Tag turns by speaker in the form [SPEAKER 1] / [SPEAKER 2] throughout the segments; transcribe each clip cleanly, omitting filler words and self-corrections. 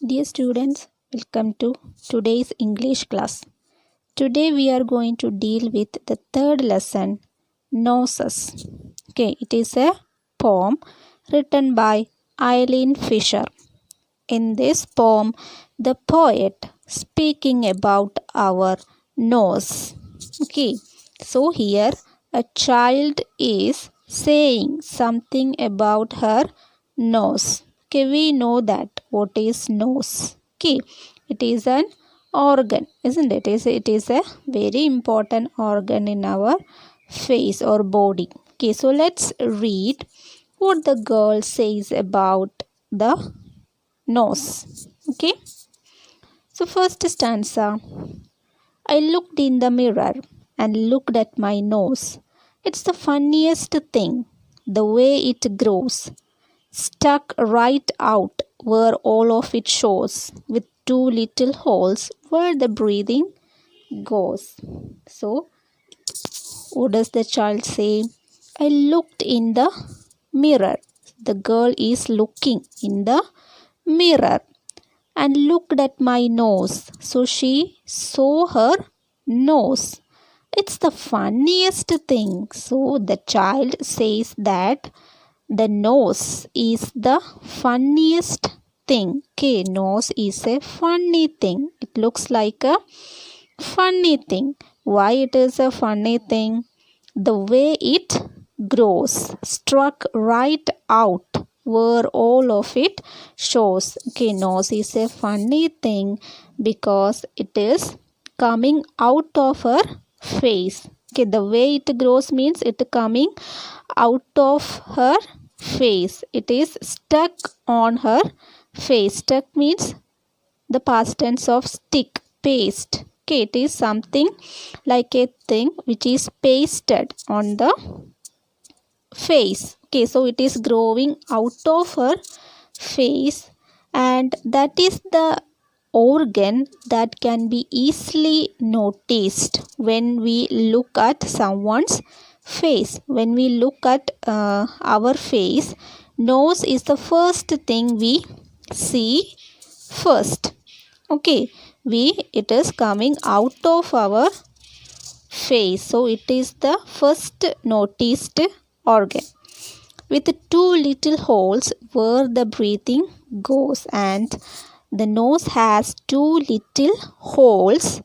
[SPEAKER 1] Dear students, welcome to today's English class. Today we are going to deal with the third lesson, Noses. Okay, it is a poem written by Eileen Fisher. In this poem, the poet speaking about our nose. Okay, so here a child is saying something about her nose. Okay, we know that what is nose. Okay, it is an organ, isn't it? It is a very important organ in our face or body. Okay, so let's read what the girl says about the nose. Okay, so first stanza. I looked in the mirror and looked at my nose. It's the funniest thing, the way it grows, stuck right out where all of it shows, with two little holes where the breathing goes. So, what does the child say? I looked in the mirror. The girl is looking in the mirror and looked at my nose. So she saw her nose. It's the funniest thing. So the child says that the nose is the funniest thing. Okay, nose is a funny thing. It looks like a funny thing. Why it is a funny thing? The way it grows, struck right out where all of it shows. Okay, nose is a funny thing because it is coming out of her face. Okay, the way it grows means it coming out of her face. It is stuck on her face. Stuck means the past tense of stick, paste. Okay, it is something like a thing which is pasted on the face. Okay, so it is growing out of her face, and that is the organ that can be easily noticed when we look at someone's face. When we look at our face, nose is the first thing we see first. Okay, it is coming out of our face, so it is the first noticed organ, with two little holes where the breathing goes. And the nose has two little holes,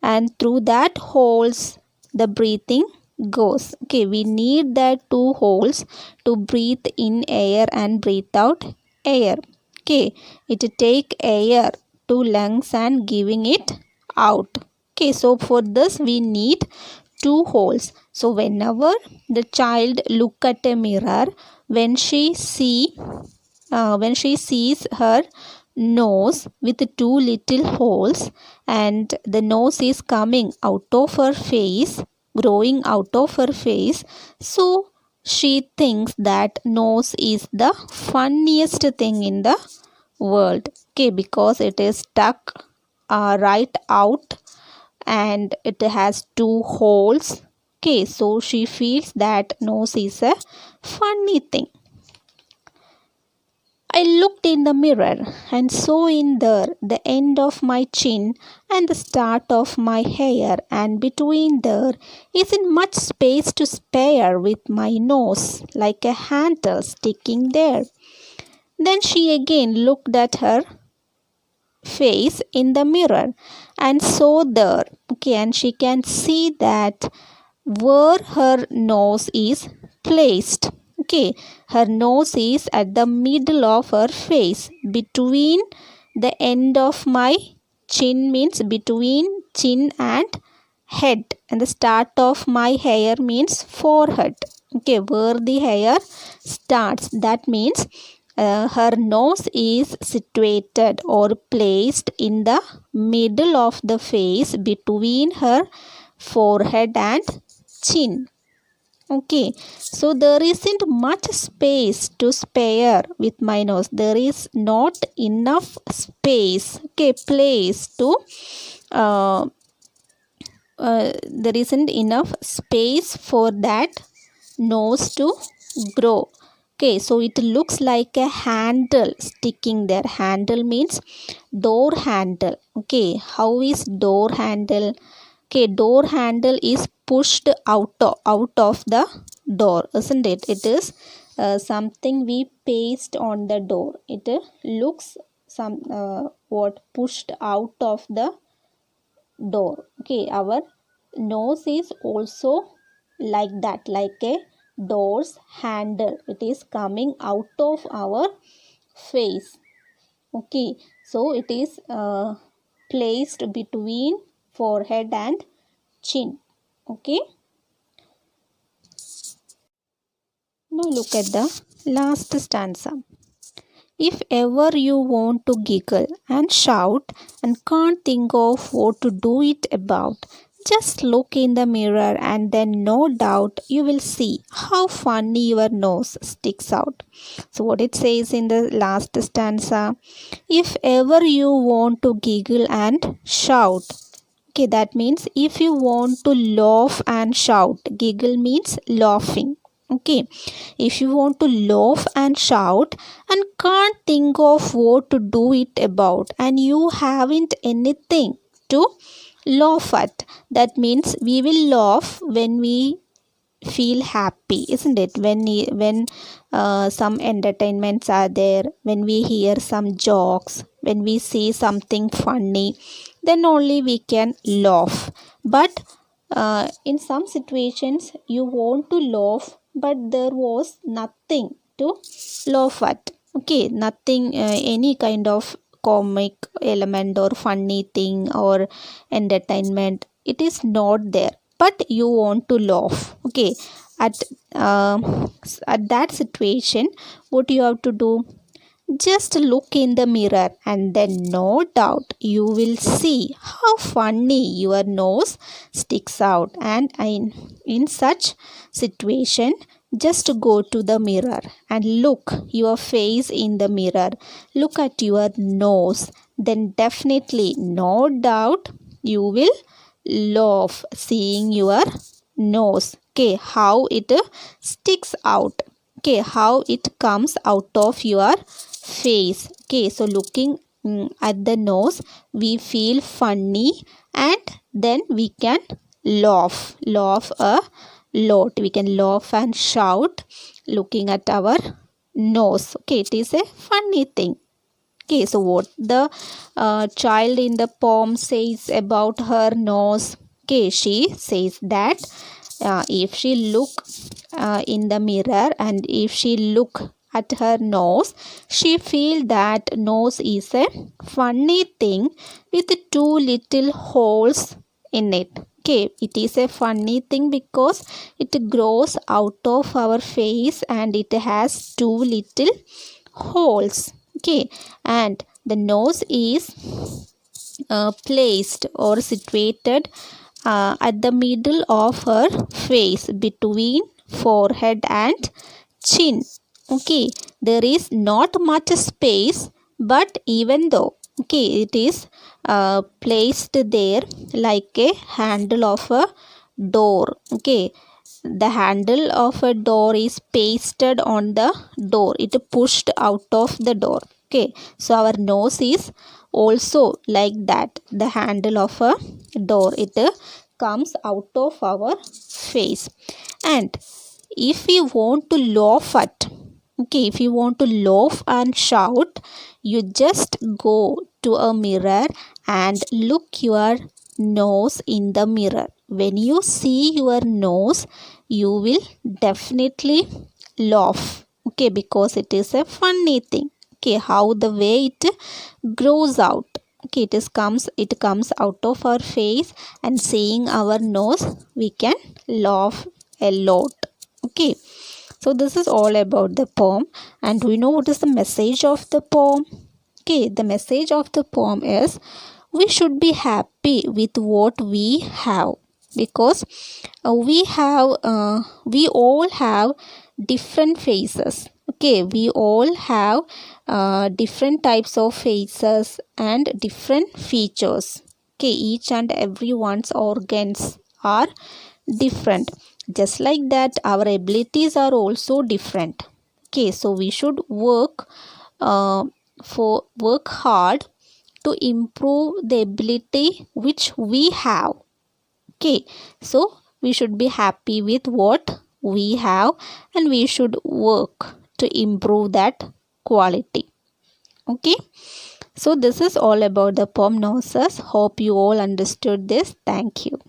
[SPEAKER 1] and through that holes the breathing goes. Okay, we need that two holes to breathe in air and breathe out air. Okay, it take air to lungs and giving it out. Okay, so for this we need two holes. So whenever the child look at a mirror, when she sees her nose with two little holes, and the nose is coming out of her face, growing out of her face, so she thinks that nose is the funniest thing in the world. Okay, because it is stuck right out and it has two holes. Okay, so she feels that nose is a funny thing. I looked in the mirror and saw in there the end of my chin and the start of my hair, and between there isn't much space to spare, with my nose like a handle sticking there. Then she again looked at her face in the mirror and saw there. Okay, and she can see that where her nose is placed. Okay, her nose is at the middle of her face, between the end of my chin means between chin and head, and the start of my hair means forehead. Okay, where the hair starts, that means her nose is situated or placed in the middle of the face, between her forehead and chin. Okay, so there isn't much space to spare with my nose. There is not enough space, okay, place to there isn't enough space for that nose to grow. Okay, so it looks like a handle sticking there. Handle means door handle. Okay, how is door handle? Okay, door handle is pushed out of the door, isn't it? It is something we paste on the door. It looks some what pushed out of the door. Okay, our nose is also like that, like a door's handle. It is coming out of our face. Okay, so it is placed between forehead and chin. Okay, now look at the last stanza. If ever you want to giggle and shout and can't think of what to do it about, just look in the mirror and then no doubt you will see how funny your nose sticks out. So, what it says in the last stanza, if ever you want to giggle and shout. Okay, that means if you want to laugh and shout, giggle means laughing. Okay, if you want to laugh and shout and can't think of what to do it about, and you haven't anything to laugh at, that means we will laugh when we feel happy, isn't it? When some entertainments are there, when we hear some jokes, when we see something funny, then only we can laugh. But in some situations you want to laugh but there was nothing to laugh at. Okay, nothing, any kind of comic element or funny thing or entertainment, it is not there, but you want to laugh. Okay, at uh, at that situation, what you have to do, just look in the mirror and then no doubt you will see how funny your nose sticks out. And in such situation, just go to the mirror and look your face in the mirror. Look at your nose. Then definitely no doubt you will laugh seeing your nose. Okay, how it sticks out. Okay, how it comes out of your face. Okay, so looking at the nose, we feel funny and then we can laugh a lot. We can laugh and shout looking at our nose. Okay, it is a funny thing. Okay, so what the child in the poem says about her nose? Okay, she says that if she look in the mirror and if she look at her nose, she feel that nose is a funny thing with two little holes in it. Okay, it is a funny thing because it grows out of our face and it has two little holes. Okay, and the nose is placed or situated at the middle of her face between forehead and chin. Okay, there is not much space, but even though, okay, it is placed there like a handle of a door. Okay, the handle of a door is pasted on the door, it pushed out of the door. Okay, so our nose is also like that, the handle of a door, it comes out of our face. And if we want to laugh at, okay, if you want to laugh and shout, you just go to a mirror and look your nose in the mirror. When you see your nose, you will definitely laugh. Okay, because it is a funny thing. Okay, how the way it grows out. Okay, it comes out of our face, and seeing our nose, we can laugh a lot. Okay, so this is all about the poem. And do you know what is the message of the poem? Okay, the message of the poem is we should be happy with what we have, because we all have different faces. Okay, we all have different types of faces and different features. Okay, each and everyone's organs are different. Just like that, our abilities are also different. Okay, so we should work hard to improve the ability which we have. Okay, so we should be happy with what we have and we should work to improve that quality. Okay, so this is all about the poem Nonsense. Hope you all understood this. Thank you.